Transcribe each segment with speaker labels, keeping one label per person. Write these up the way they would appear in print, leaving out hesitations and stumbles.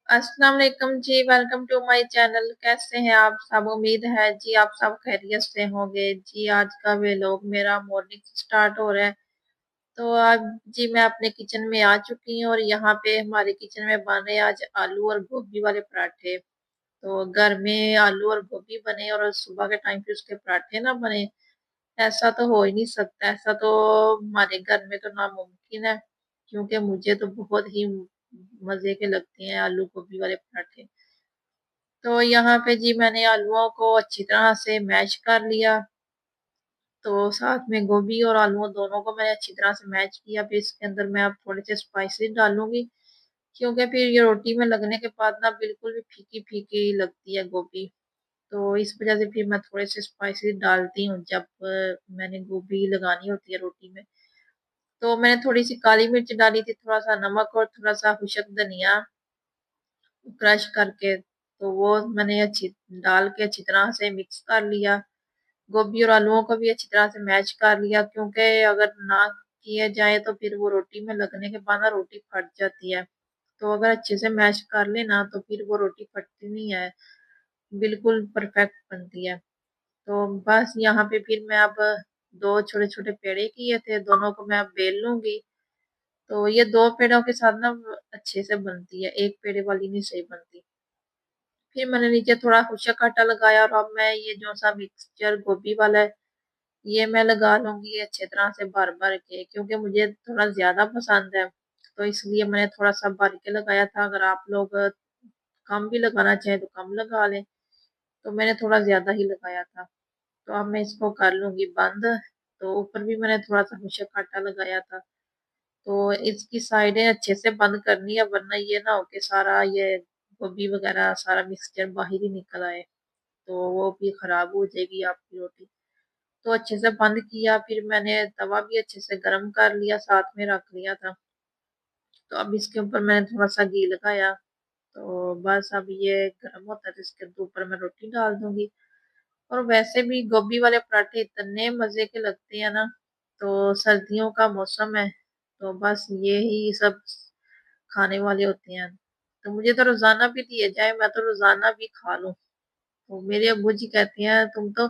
Speaker 1: अस्सलाम वालेकुम जी। Welcome to my channel. कैसे हैं आप सब? उम्मीद है जी आप सब खैरियत से होंगे जी। आज का व्लॉग मेरा मॉर्निंग से स्टार्ट हो रहा है। तो आज जी मैं अपने किचन में आ चुकी हूँ और यहाँ पे हमारे किचन में बन रहे हैं आज आलू और गोभी वाले पराठे। तो घर में आलू और गोभी बने और सुबह के टाइम पे उसके पराठे ना बने, ऐसा तो हो ही नहीं सकता। ऐसा तो हमारे घर में तो नामुमकिन है, क्योंकि मुझे तो बहुत ही मजे के लगते हैं आलू गोभी वाले पराठे। तो यहाँ पे जी मैंने आलूओं को अच्छी तरह से मैश कर लिया। तो साथ में गोभी और आलू दोनों को मैंने अच्छी तरह से मैच किया। फिर इसके अंदर मैं अब थोड़े से स्पाइसेस डालूंगी, क्योंकि फिर ये रोटी में लगने के बाद ना बिल्कुल भी फीकी फीकी लगती है गोभी। तो इस वजह से फिर मैं थोड़े से स्पाइसेस डालती हूँ जब मैंने गोभी लगानी होती है रोटी में। तो मैंने थोड़ी सी काली मिर्च डाली थी, थोड़ा सा नमक और थोड़ा सा खुशक धनिया क्रश करके। तो वो मैंने अच्छी डाल के अच्छी तरह से मिक्स कर लिया। गोभी और आलूओं को भी अच्छी तरह से मैच कर लिया, क्योंकि अगर ना किए जाए तो फिर वो रोटी में लगने के बाद ना रोटी फट जाती है। तो अगर अच्छे से मैश कर लेना तो फिर वो रोटी फटती नहीं है, बिल्कुल परफेक्ट बनती है। तो बस यहाँ पे फिर मैं अब दो छोटे छोटे पेड़े किए थे, दोनों को मैं अब बेल लूंगी। तो ये दो पेड़ों के साथ ना अच्छे से बनती है, एक पेड़े वाली नहीं सही बनती। फिर मैंने नीचे थोड़ा खुशक आटा लगाया और अब मैं ये जो सा मिक्सचर गोभी वाला है ये मैं लगा लूंगी अच्छे तरह से भर भर के, क्योंकि मुझे थोड़ा ज्यादा पसंद है। तो इसलिए मैंने थोड़ा सा भर के लगाया था। अगर आप लोग कम भी लगाना चाहें तो कम लगा लें। तो मैंने थोड़ा ज्यादा ही लगाया था। तो अब मैं इसको कर लूंगी बंद। तो ऊपर भी मैंने थोड़ा सा खुशक आटा लगाया था। तो इसकी साइडें अच्छे से बंद करनी है, वरना ये ना हो कि सारा ये गोभी वगैरह सारा मिक्सचर बाहर ही निकल आए, तो वो भी खराब हो जाएगी आपकी रोटी। तो अच्छे से बंद किया। फिर मैंने तवा भी अच्छे से गर्म कर लिया, साथ में रख लिया था। तो अब इसके ऊपर मैंने थोड़ा सा घी लगाया। तो बस अब ये गर्म होता है तो इसके ऊपर मैं रोटी डाल दूंगी। और वैसे भी गोभी वाले पराठे इतने मजे के लगते हैं ना। तो सर्दियों का मौसम है, तो बस ये ही सब खाने वाले होते हैं। तो मुझे तो रोजाना भी दिए जाए मैं तो रोजाना भी खा लूं। तो मेरे अब्बू जी कहती हैं तुम तो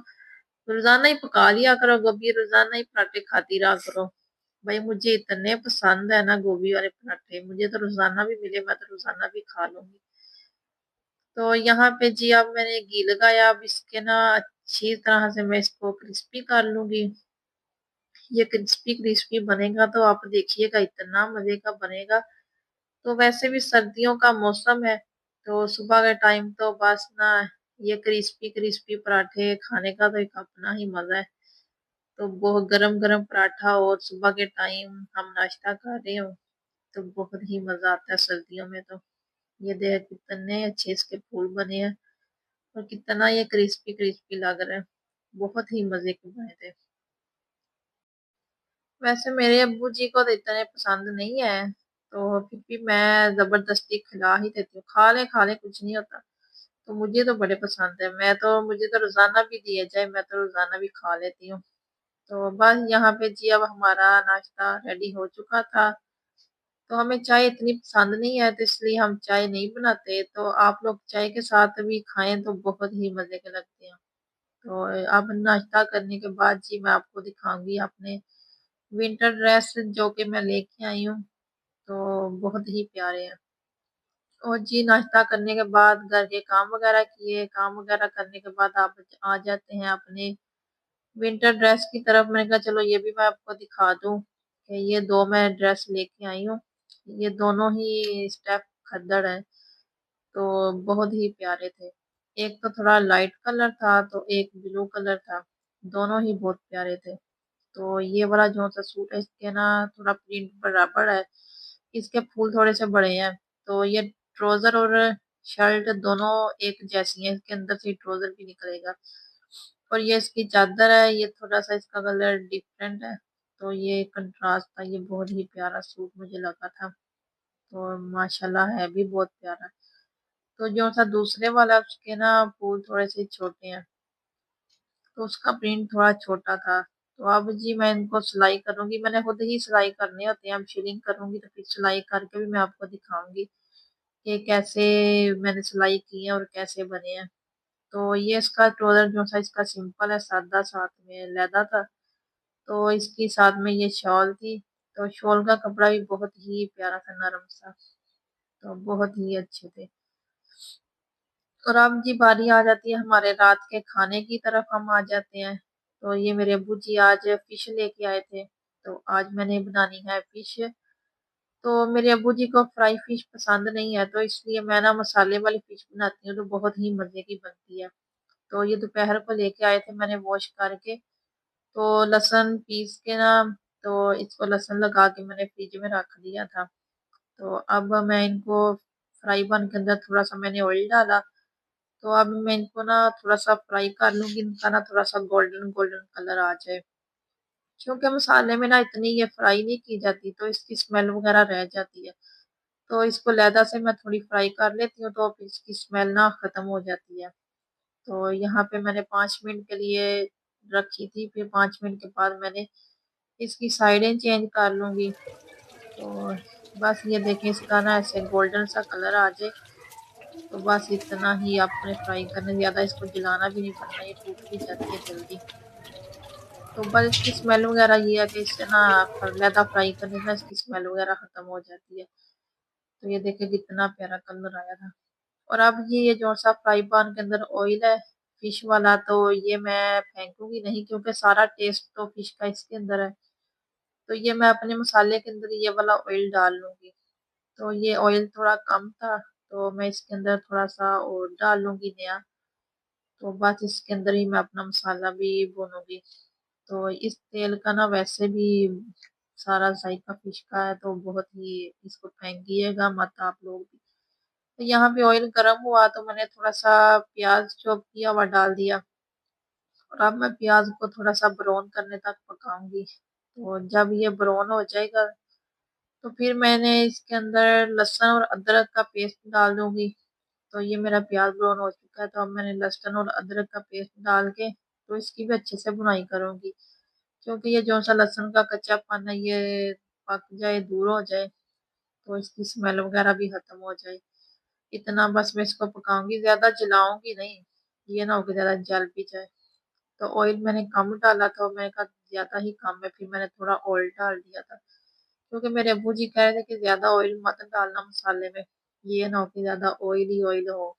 Speaker 1: रोजाना ही पका लिया करो गोभी, रोजाना ही पराठे खाती रहा करो। भाई मुझे इतने पसंद है ना गोभी वाले पराठे, मुझे तो रोजाना भी मिले मैं तो रोजाना भी खा लूंगी। तो यहाँ पे जी अब मैंने घी लगाया। अब इसके ना अच्छी तरह से मैं इसको क्रिस्पी कर लूंगी। ये क्रिस्पी क्रिस्पी बनेगा तो आप देखिएगा इतना मजे का बनेगा। तो वैसे भी सर्दियों का मौसम है, तो सुबह के टाइम तो बस ना ये क्रिस्पी क्रिस्पी पराठे खाने का तो एक अपना ही मजा है। तो बहुत गरम गरम पराठा और सुबह के टाइम हम नाश्ता कर रहे हो, तो बहुत ही मजा आता है सर्दियों में। तो ये देख कितने अच्छे इसके फूल बने हैं और कितना ये क्रिस्पी क्रिस्पी लग रहा है। बहुत ही मजे के बने थे। वैसे मेरे अब्बू जी को तो इतने पसंद नहीं है, तो फिर भी मैं जबरदस्ती खिला ही देती हूँ। खा ले कुछ नहीं होता। तो मुझे तो बड़े पसंद है, मैं तो मुझे तो रोजाना भी दिए जाए मैं तो रोजाना भी खा लेती हूँ। तो बस यहाँ पे जी अब हमारा नाश्ता रेडी हो चुका था। तो हमें चाय इतनी पसंद नहीं है, तो इसलिए हम चाय नहीं बनाते। तो आप लोग चाय के साथ भी खाएं तो बहुत ही मजे के लगते हैं। तो अब नाश्ता करने के बाद जी मैं आपको दिखाऊंगी अपने विंटर ड्रेस जो कि मैं लेके आई हूँ। तो बहुत ही प्यारे हैं। और जी नाश्ता करने के बाद घर के काम वगैरह किए, काम वगैरह करने के बाद आप आ जाते हैं अपने विंटर ड्रेस की तरफ। मैंने कहा चलो ये भी मैं आपको दिखा दूं कि ये दो मैं ड्रेस लेके आई हूँ। ये दोनों ही स्टेप खद्दड़ है, तो बहुत ही प्यारे थे। एक तो थोड़ा लाइट कलर था तो एक ब्लू कलर था, दोनों ही बहुत प्यारे थे। तो ये वाला जो सा सूट है इसके ना थोड़ा प्रिंट बराबर है, इसके फूल थोड़े से बड़े हैं। तो ये ट्राउजर और शर्ट दोनों एक जैसी है, इसके अंदर से ट्राउजर भी निकलेगा। और ये इसकी चादर है, ये थोड़ा सा इसका कलर डिफरेंट है। तो ये कंट्रास्ट था, ये बहुत ही प्यारा सूट मुझे लगा था। तो माशाल्लाह है भी बहुत प्यारा। तो जो सा दूसरे वाला उसके ना फूल थोड़े से छोटे हैं, तो उसका प्रिंट थोड़ा छोटा था। तो अब जी मैं इनको सिलाई करूंगी, मैंने खुद ही सिलाई करने होते हैं। अब शेडिंग करूंगी तो फिर सिलाई करके भी मैं आपको दिखाऊंगी कि कैसे मैंने सिलाई की है और कैसे बने हैं। तो ये इसका ट्राउज़र जो था इसका सिंपल है, सादा, साथ में लैदा था। तो इसकी साथ में ये शॉल थी। तो शॉल का कपड़ा भी बहुत ही प्यारा था, नरम सा। तो बहुत ही अच्छे थे। और अब जी बारी आ जाती है हमारे रात के खाने की तरफ हम आ जाते हैं। तो ये मेरे अब्बू जी आज फिश लेके आए थे। तो आज मैंने बनानी है फिश। तो मेरे अब्बू जी को फ्राई फिश पसंद नहीं है, तो इसलिए मैं ना मसाले वाली फिश बनाती हूँ, तो बहुत ही मजे की बनती है। तो ये दोपहर को लेके आए थे मैंने वॉश करके। तो लहसुन पीस के ना, तो इसको लहसुन लगा के मैंने फ्रिज में रख दिया था। तो अब मैं इनको फ्राई पैन के अंदर थोड़ा सा मैंने ऑयल डाला। तो अब मैं इनको ना थोड़ा सा फ्राई कर लूंगी, इनका ना थोड़ा सा गोल्डन गोल्डन कलर आ जाए। क्योंकि मसाले में ना इतनी ये फ्राई नहीं की जाती, तो इसकी स्मेल वगैरह रह जाती है। तो इसको लैदा से मैं थोड़ी फ्राई कर लेती हूँ, तो फिर इसकी स्मेल ना खत्म हो जाती है। तो यहाँ पे मैंने 5 मिनट के लिए रखी थी, फिर 5 मिनट के बाद मैंने इसकी साइडें चेंज कर लूंगी। तो बस ये देखें, इसका ना ऐसे गोल्डन सा कलर आ जाए। तो बस इतना ही आपने फ्राई करना, ज़्यादा इसको जलाना भी नहीं पड़ना, ये टूट भी जाती है जल्दी। तो बस इसकी स्मेल वगैरह ये है कि इससे ना ज़्यादा फ्राई करने से ना इसकी स्मेल वगैरह ख़त्म हो जाती है। तो ये देखें कितना प्यारा कलर आया था। और अब ये जो सा फ्राई पैन के अंदर ऑयल है फिश वाला, तो ये मैं फेंकूंगी नहीं, क्योंकि सारा टेस्ट तो फिश का इसके अंदर है। तो ये मैं अपने मसाले के अंदर ये वाला ऑयल डाल लूंगी। तो ये ऑयल थोड़ा कम था, तो मैं इसके अंदर थोड़ा सा और डाल लूंगी नया। तो बस इसके अंदर ही मैं अपना मसाला भी भूनूंगी। तो इस तेल का ना वैसे भी सारा जायका फिश का है, तो बहुत ही इसको फेंकिएगा मत आप लोग भी। तो यहाँ पे ऑयल गर्म हुआ, तो मैंने थोड़ा सा प्याज चॉप किया हुआ डाल दिया। और अब मैं प्याज को थोड़ा सा ब्राउन करने तक पकाऊंगी। तो जब ये ब्राउन हो जाएगा, तो फिर मैंने इसके अंदर लहसुन और अदरक का पेस्ट डाल दूंगी। तो ये मेरा प्याज ब्राउन हो चुका है, तो अब मैंने लहसुन और अदरक का पेस्ट डाल के तो इसकी भी अच्छे से भुनाई करूंगी। क्योंकि ये जो सा लहसुन का कच्चापन है ये पक जाए, दूर हो जाए, तो इसकी स्मेल वगैरह भी खत्म हो जाए। इतना बस मैं इसको पकाऊंगी, ज्यादा जलाऊंगी नहीं, ये ना हो कि ज्यादा जल भी जाए। तो ऑयल मैंने कम डाला था, मैंने कहा ज्यादा ही कम है, फिर मैंने थोड़ा ऑयल डाल दिया था। क्योंकि मेरे अब्बू जी कह रहे थे कि ज्यादा ऑयल मत डालना मसाले में, ये ना हो कि ज्यादा ऑयल ही ऑयल हो।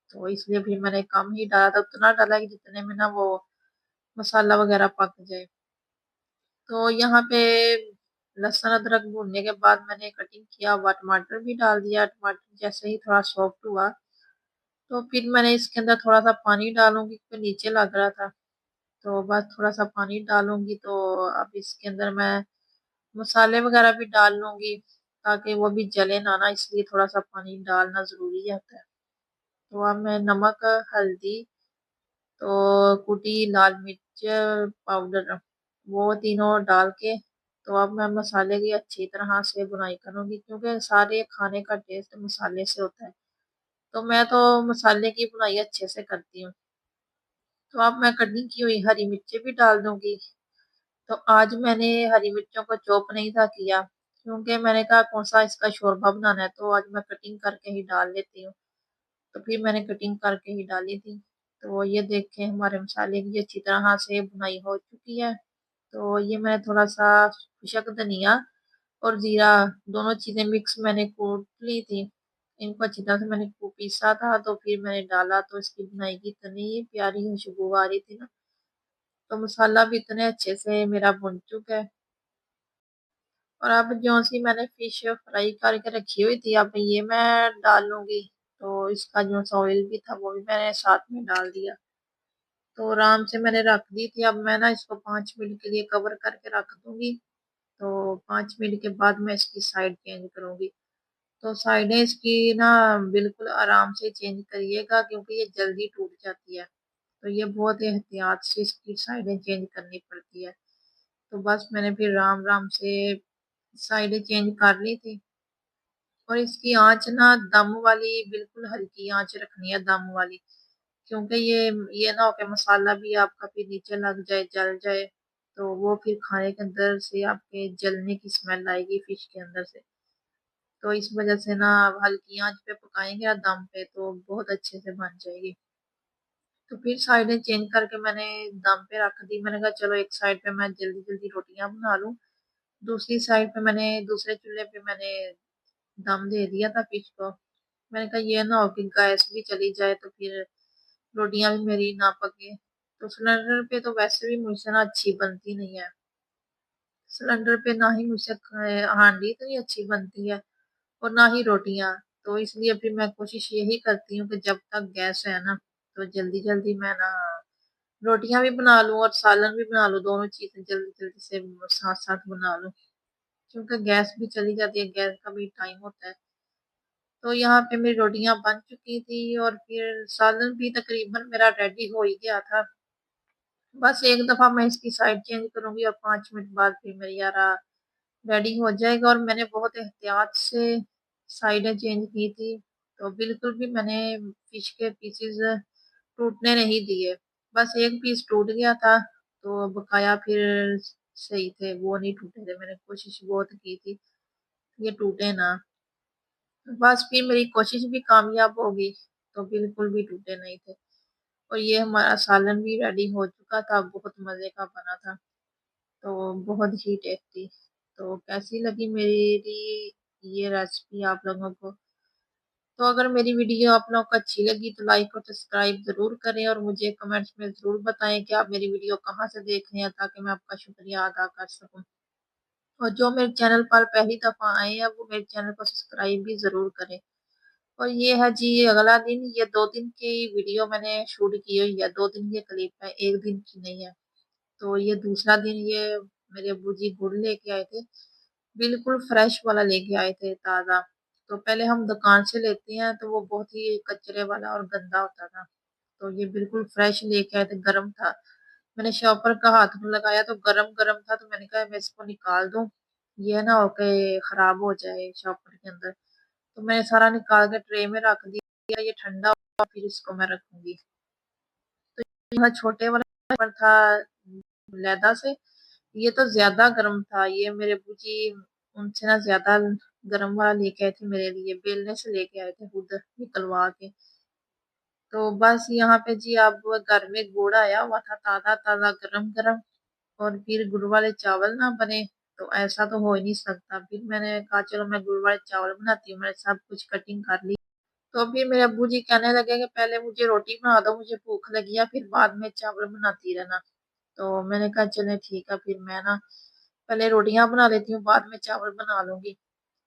Speaker 1: तो इसलिए फिर मैंने कम ही डाला था, उतना डाला कि जितने में ना वो मसाला वगैरह पक जाए। तो यहाँ पे लहसुन अदरक भूनने के बाद मैंने कटिंग किया हुआ टमाटर भी डाल दिया। टमाटर जैसे ही थोड़ा सॉफ्ट हुआ, तो फिर मैंने इसके अंदर थोड़ा सा पानी डालूंगी, क्योंकि नीचे लग रहा था। तो बस थोड़ा सा पानी डालूंगी, तो अब इसके अंदर मैं मसाले वगैरह भी डाल लूंगी, ताकि वो भी जले ना, इसलिए थोड़ा सा पानी डालना जरूरी होता है। तो अब मैं नमक, हल्दी, तो कुटी लाल मिर्च पाउडर, वो तीनों डाल के, तो अब मैं मसाले की अच्छी तरह से बुनाई करूंगी, क्योंकि सारे खाने का टेस्ट मसाले से होता है। तो मैं तो मसाले की बुनाई अच्छे से करती हूँ। तो अब मैं कटिंग की हुई हरी मिर्चें भी डाल दूंगी। तो आज मैंने हरी मिर्चों को चॉप नहीं था किया, क्योंकि मैंने कहा कौन सा इसका शोरबा बनाना है, तो आज मैं कटिंग करके ही डाल लेती हूँ। तो फिर मैंने कटिंग करके ही डाली थी। तो ये देख के हमारे मसाले की अच्छी तरह से बुनाई हो चुकी है। तो ये मैंने थोड़ा सा खुशक धनिया और जीरा, दोनों चीजें मिक्स मैंने कूट ली थी। इनको अच्छी तरह से मैंने पीसा था, तो फिर मैंने डाला, तो इसकी बुनाई की इतनी प्यारी खुशबू आ रही थी ना। तो मसाला भी इतने अच्छे से मेरा भुन चुका है। और अब जो सी मैंने फिश फ्राई करके रखी हुई थी, अब ये मैं डाल लूंगी। तो इसका जो सा ऑयल भी था वो भी मैंने साथ में डाल दिया। तो आराम से मैंने रख दी थी। अब मैं ना इसको 5 मिनट के लिए कवर करके रख दूंगी। तो 5 मिनट के बाद मैं इसकी साइड चेंज करूंगी। तो साइडें इसकी ना बिल्कुल आराम से चेंज करिएगा, क्योंकि ये जल्दी टूट जाती है। तो ये बहुत एहतियात से इसकी साइडें चेंज करनी पड़ती है। तो बस मैंने फिर राम राम से साइडें चेंज कर ली थी। और इसकी आंच ना दम वाली, बिल्कुल हल्की आंच रखनी है, दम वाली। क्योंकि ये ना हो के मसाला भी आपका फिर नीचे लग जाए, जल जाए, तो वो फिर खाने के अंदर से आपके जलने की स्मेल आएगी फिश के अंदर से। तो इस वजह से ना हल्की आंच पे पकाएंगे या दम पे तो बहुत अच्छे से बन जाएगी। तो फिर साइडें चेंज करके मैंने दम पे रख दी। मैंने कहा चलो एक साइड पे मैं जल्दी जल्दी रोटियां बना लूं, दूसरी साइड पे मैंने दूसरे चूल्हे पे मैंने दम दे दिया था फिश को। मैंने कहा ये ना हो कि गैस भी चली जाए तो फिर रोटियां भी मेरी ना पके। तो सिलेंडर पे तो वैसे भी मुझसे ना अच्छी बनती नहीं है, सिलेंडर पे ना ही मुझसे हांडी इतनी अच्छी बनती है और ना ही रोटियां। तो इसलिए फिर मैं कोशिश यही करती हूँ कि जब तक गैस है ना तो जल्दी जल्दी मैं ना रोटियां भी बना लूं और सालन भी बना लूं, दोनों चीजें जल्दी जल्दी से साथ साथ बना लूं, क्योंकि गैस भी चली जाती है, गैस का भी टाइम होता है। तो यहाँ पे मेरी रोटियां बन चुकी थी और फिर सालन भी तकरीबन मेरा रेडी हो ही गया था। बस एक दफा मैं इसकी साइड चेंज करूंगी और 5 मिनट बाद फिर मेरी यारा रेडी हो जाएगा। और मैंने बहुत एहतियात से साइडें चेंज की थी, तो बिल्कुल भी मैंने फिश के पीसेस टूटने नहीं दिए। बस एक पीस टूट गया था, तो बकाया फिर सही थे, वो नहीं टूटे थे। मैंने कोशिश बहुत की थी ये टूटे ना। बस फिर मेरी कोशिश भी कामयाब होगी, तो बिल्कुल भी टूटे नहीं थे। और ये हमारा सालन भी रेडी हो चुका था, बहुत मजे का बना था, तो बहुत ही टेस्टी। तो कैसी लगी मेरी ये रेसिपी आप लोगों को? तो अगर मेरी वीडियो आप लोगों को अच्छी लगी तो लाइक और सब्सक्राइब जरूर करें और मुझे कमेंट्स में जरूर बताएं कि आप मेरी वीडियो कहाँ से देख रहे हैं, ताकि मैं आपका शुक्रिया अदा कर सकूं। और जो मेरे चैनल पर पहली दफा आए हैं वो मेरे चैनल को सब्सक्राइब भी जरूर करें। और ये है जी अगला दिन, ये 2 दिन की वीडियो मैंने शूट की हुई है, 2 दिन की क्लिप है, एक दिन की नहीं है। तो ये दूसरा दिन, ये मेरे अब्बू जी गुड़ लेके आए थे, बिल्कुल फ्रेश वाला लेके आए थे, ताजा। तो पहले हम दुकान से लेते हैं तो वो बहुत ही कचरे वाला और गंदा होता था, तो ये बिल्कुल फ्रेश लेके आए थे, गर्म था। मैंने शॉपर का हाथ में लगाया तो गरम गरम था, तो मैंने कहा मैं इसको निकाल दूं, ये ना होके खराब हो जाए शॉपर के अंदर। तो मैंने सारा निकाल के ट्रे में रख दिया, ये ठंडा हुआ फिर इसको मैं रखूंगी। तो यहाँ छोटे वाला पर था लैदा से, ये तो ज्यादा गर्म था, ये मेरे बूजी उनसे ना ज्यादा गर्म वाला लेके आए थे, मेरे लिए बेलने से लेके आए थे खुद निकलवा के। तो बस यहाँ पे जी अब घर में गुड़ आया हुआ था, ताजा ताजा गरम गरम। और फिर गुड़ वाले चावल ना बने, तो ऐसा तो हो ही नहीं सकता। फिर मैंने कहा चलो मैं गुड़ वाले चावल बनाती हूँ, मैंने सब कुछ कटिंग कर ली। तो फिर मेरे अब्बू जी कहने लगे कि पहले मुझे रोटी बना दो, मुझे भूख लगी है, फिर बाद में चावल बनाती रहना। तो मैंने कहा चले ठीक है, फिर मैं ना पहले रोटियां बना लेती हूँ, बाद में चावल बना लूंगी।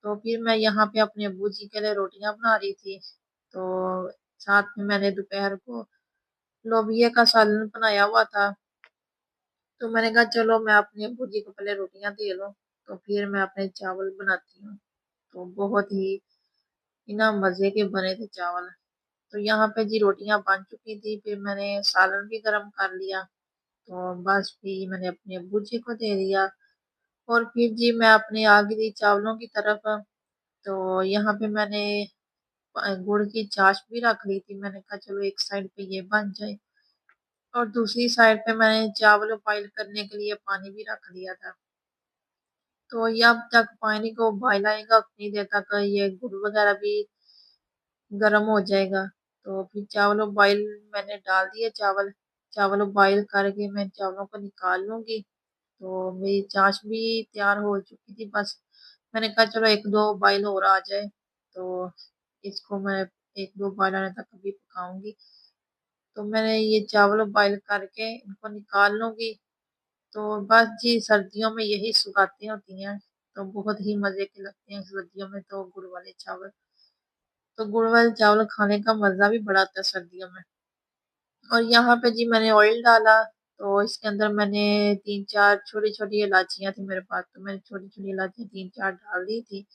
Speaker 1: तो फिर मैं यहाँ पे अपने अब्बू जी के लिए रोटियां बना रही थी। तो साथ में मैंने दोपहर को लोबिया का सालन बनाया हुआ था। तो मैंने कहा चलो मैं अपने अब्बू जी को पहले रोटियां दे लूं, तो फिर मैं अपने चावल बनाती हूँ। तो बहुत ही इना मजे के बने थे चावल। तो यहाँ पे जी रोटियां बन चुकी थी, फिर मैंने सालन भी गर्म कर लिया। तो बस फिर मैंने अपने अब्बू जी को दे दिया। और फिर जी मैं अपने आ गई चावलों की तरफ। तो यहाँ पे मैंने गुड़ की चाश भी रख ली थी, मैंने कहा चलो एक साइड पे ये बन जाए और दूसरी साइड पे मैंने चावल बॉईल करने के लिए पानी भी रख दिया था। तो ये अब तक पानी को उबाल आएगा, उतनी देर तक ये गुड़ वगैरह भी गर्म हो जाएगा। तो फिर चावल बॉईल मैंने डाल दिए, चावल चावल बॉईल करके मैं चावलों को निकाल लूंगी। तो मेरी चाश भी तैयार हो चुकी थी, बस मैंने कहा चलो एक दो बॉईल और आ जाए, तो इसको मैं एक दो बॉईल आने तक अभी पकाऊंगी। तो मैंने ये चावल बॉईल करके इनको निकाल लूंगी। तो बस जी सर्दियों में यही सुगातें होती हैं, तो बहुत ही मजे के लगते हैं सर्दियों में तो गुड़ वाले चावल। तो गुड़ वाले चावल खाने का मजा भी बड़ा आता है सर्दियों में। और यहाँ पे जी मैंने ऑयल डाला, तो इसके अंदर मैंने 3 4 छोटी छोटी इलायचियाँ थी मेरे पास, तो मैंने छोटी छोटी इलायचियाँ 3 4 डाल दी थी।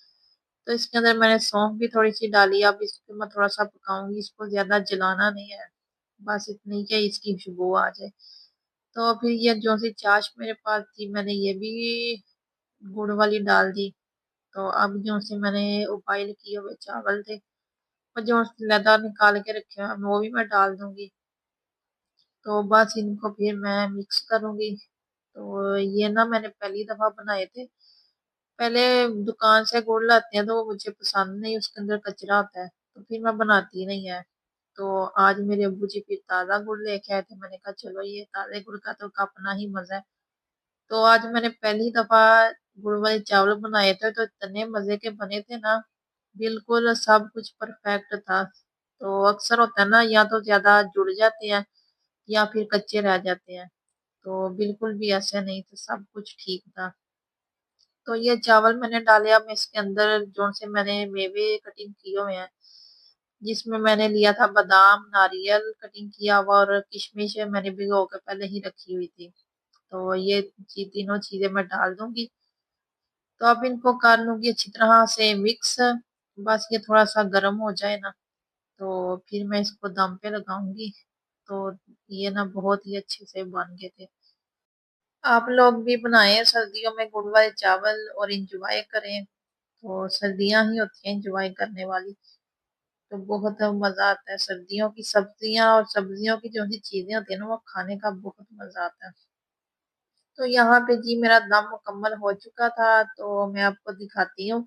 Speaker 1: तो इसके अंदर मैंने सौंफ भी थोड़ी सी डाली। अब इसको मैं थोड़ा सा पकाऊंगी, इसको ज्यादा जलाना नहीं है, बस इतनी कि इसकी खुशबू आ जाए। तो फिर ये जो सी चाश मेरे पास थी मैंने ये भी गुड़ वाली डाल दी। तो अब जो से मैंने उबाइल किए हुए चावल थे और जो लदा निकाल के रखे हैं वो भी मैं डाल दूंगी। तो बस इनको फिर मैं मिक्स करूंगी। तो ये ना मैंने पहली दफा बनाए थे, पहले दुकान से गुड़ लाते हैं तो वो मुझे पसंद नहीं, उसके अंदर कचरा होता है तो फिर मैं बनाती नहीं है। तो आज मेरे अब्बू जी फिर ताज़ा गुड़ लेके आए थे, मैंने कहा चलो ये ताज़े गुड़ का तो अपना ही मजा है। तो आज मैंने पहली दफा गुड़ वाले चावल बनाए थे तो इतने मजे के बने थे ना, बिल्कुल सब कुछ परफेक्ट था। तो अक्सर होता है ना, या तो ज्यादा जुड़ जाते हैं या फिर कच्चे रह जाते हैं, तो बिल्कुल भी ऐसे नहीं था, सब कुछ ठीक था। तो ये चावल मैंने डाले, अब मैं इसके अंदर जो से मैंने मेवे कटिंग किए हुए हैं, जिसमें मैंने लिया था बादाम, नारियल कटिंग किया हुआ और किशमिश मैंने भिगो के पहले ही रखी हुई थी। तो ये तीनों चीजें मैं डाल दूंगी। तो अब इनको कर लूंगी अच्छी तरह से मिक्स। बस ये थोड़ा सा गर्म हो जाए ना, तो फिर मैं इसको दम पे लगाऊंगी। तो ये ना बहुत ही अच्छे से बन गए थे। आप लोग भी बनाएं सर्दियों में गुड़ वाले चावल और इंजॉय करें। तो सर्दियां ही होती हैं इंजॉय करने वाली। तो बहुत मजा आता है, सर्दियों की सब्जियां और सब्जियों की जो सी चीजें होती है ना, वो खाने का बहुत मजा आता है। तो यहाँ पे जी मेरा दम मुकम्मल हो चुका था, तो मैं आपको दिखाती हूँ।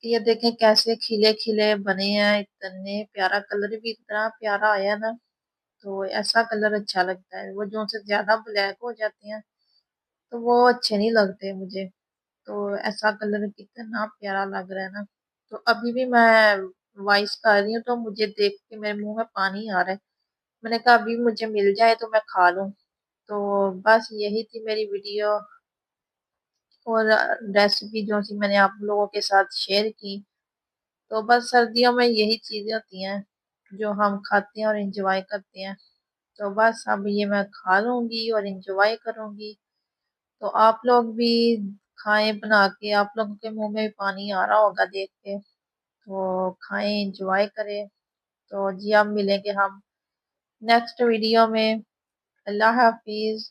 Speaker 1: ये देखें कैसे खिले खिले बने हैं, इतने प्यारा कलर भी इतना प्यारा आया ना। तो ऐसा कलर अच्छा लगता है, वो जो से ज्यादा ब्लैक हो जाते हैं तो वो अच्छे नहीं लगते मुझे। तो ऐसा कलर कितना प्यारा लग रहा है ना। तो अभी भी मैं वॉइस कर रही हूँ तो मुझे देख के मेरे मुंह में पानी आ रहा है। मैंने कहा अभी मुझे मिल जाए तो मैं खा लूं। तो बस यही थी मेरी वीडियो और रेसिपी जो सी मैंने आप लोगों के साथ शेयर की। तो बस सर्दियों में यही चीजें होती हैं जो हम खाते हैं और इंजॉय करते हैं। तो बस अब ये मैं खा लूंगी और इंजॉय करूंगी। तो आप लोग भी खाएं बना के, आप लोगों के मुंह में भी पानी आ रहा होगा देख के। तो खाएं इंजॉय करें। तो जी अब मिलेंगे हम नेक्स्ट वीडियो में। अल्लाह हाफिज।